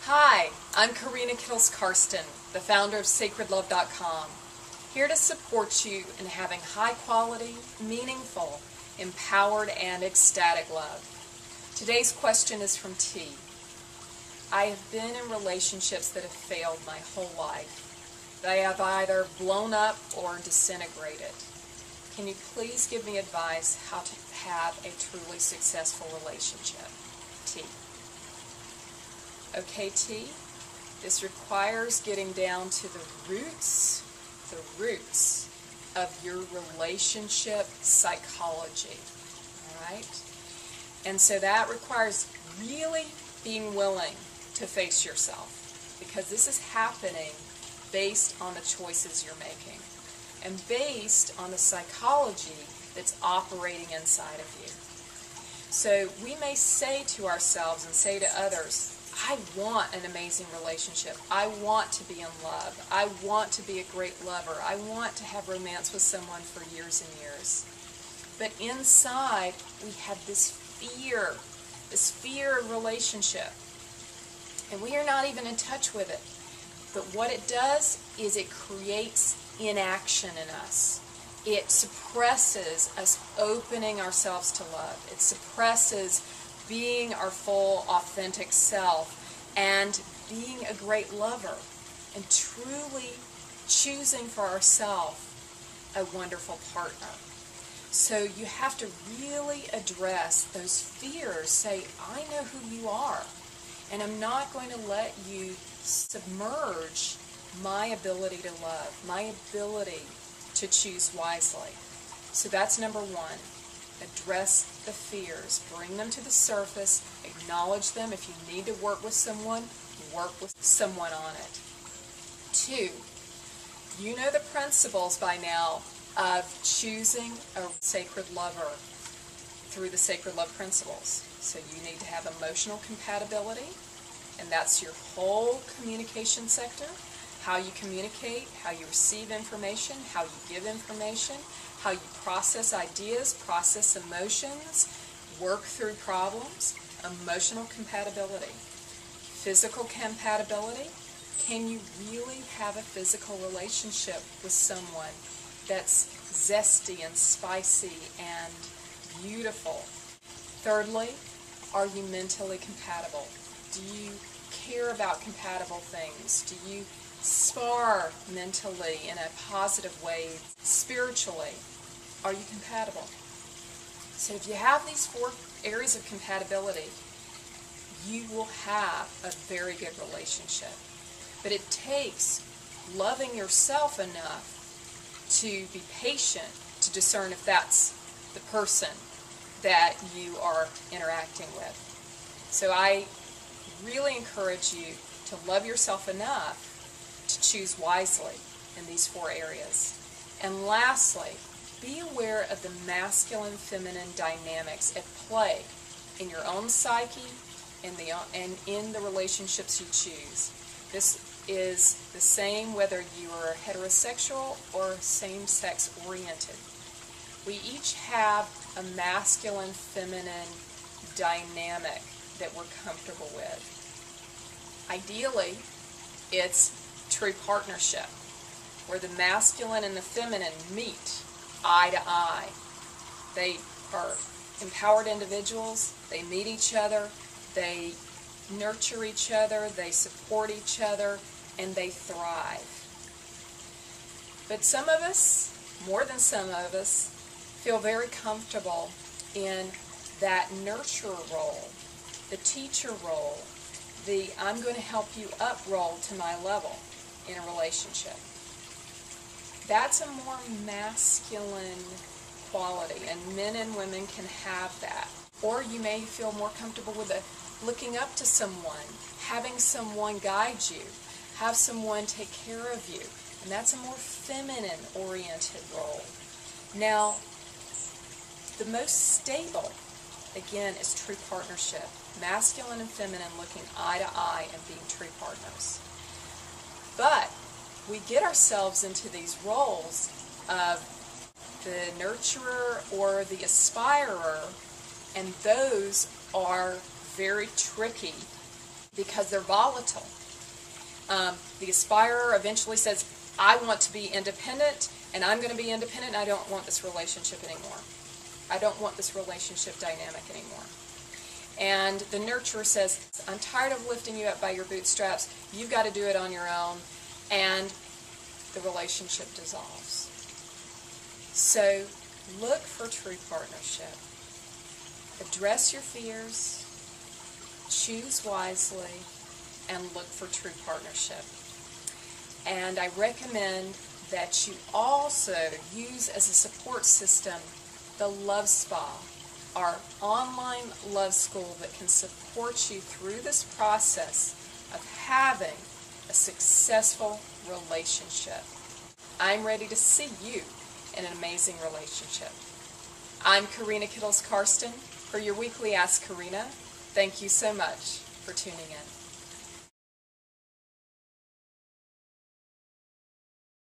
Hi, I'm Karina Kittles-Karsten, the founder of SacredLove.com, here to support you in having high-quality, meaningful, empowered, and ecstatic love. Today's question is from T. I have been in relationships that have failed my whole life. They have either blown up or disintegrated. Can you please give me advice how to have a truly successful relationship? T. Okay, T, this requires getting down to the roots of your relationship psychology, all right? And so that requires really being willing to face yourself, because this is happening based on the choices you're making and based on the psychology that's operating inside of you. So we may say to ourselves and say to others, I want an amazing relationship. I want to be in love. I want to be a great lover. I want to have romance with someone for years and years. But inside, we have this fear of relationship. And we are not even in touch with it. But what it does is it creates inaction in us. It suppresses us opening ourselves to love. It suppresses being our full, authentic self and being a great lover and truly choosing for ourselves a wonderful partner. So you have to really address those fears. Say, I know who you are, and I'm not going to let you submerge my ability to love, my ability to choose wisely. So that's number one. Address the fears. Bring them to the surface. Acknowledge them. If you need to work with someone on it. Two, you know the principles by now of choosing a sacred lover through the sacred love principles. So you need to have emotional compatibility, and that's your whole communication sector. How you communicate, how you receive information, how you give information, how you process ideas, process emotions, work through problems. Emotional compatibility. Physical compatibility. Can you really have a physical relationship with someone that's zesty and spicy and beautiful? Thirdly, are you mentally compatible? Do you care about compatible things? Do you spar mentally in a positive way? Spiritually, are you compatible? So if you have these 4 areas of compatibility, you will have a very good relationship. But it takes loving yourself enough to be patient to discern if that's the person that you are interacting with. So I really encourage you to love yourself enough to choose wisely in these 4 areas. And lastly, be aware of the masculine-feminine dynamics at play in your own psyche and in the relationships you choose. This is the same whether you are heterosexual or same-sex oriented. We each have a masculine-feminine dynamic that we're comfortable with. Ideally, it's true partnership, where the masculine and the feminine meet eye to eye. They are empowered individuals, they meet each other, they nurture each other, they support each other, and they thrive. But some of us, more than some of us, feel very comfortable in that nurturer role, the teacher role, the I'm going to help you up role to my level in a relationship. That's a more masculine quality, and men and women can have that. Or you may feel more comfortable with looking up to someone, having someone guide you, have someone take care of you, and that's a more feminine-oriented role. Now, the most stable, again, is true partnership. Masculine and feminine looking eye to eye and being true partners. But we get ourselves into these roles of the nurturer or the aspirer, and those are very tricky because they're volatile. The aspirer eventually says, I want to be independent, and I'm going to be independent, and I don't want this relationship anymore. I don't want this relationship dynamic anymore. And the nurturer says, I'm tired of lifting you up by your bootstraps. You've got to do it on your own. And the relationship dissolves. So look for true partnership. Address your fears, choose wisely, and look for true partnership. And I recommend that you also use as a support system the Love Spa, our online love school that can support you through this process of having a successful relationship. I'm ready to see you in an amazing relationship. I'm Karina Kittles Karsten for your weekly Ask Karina. Thank you so much for tuning in.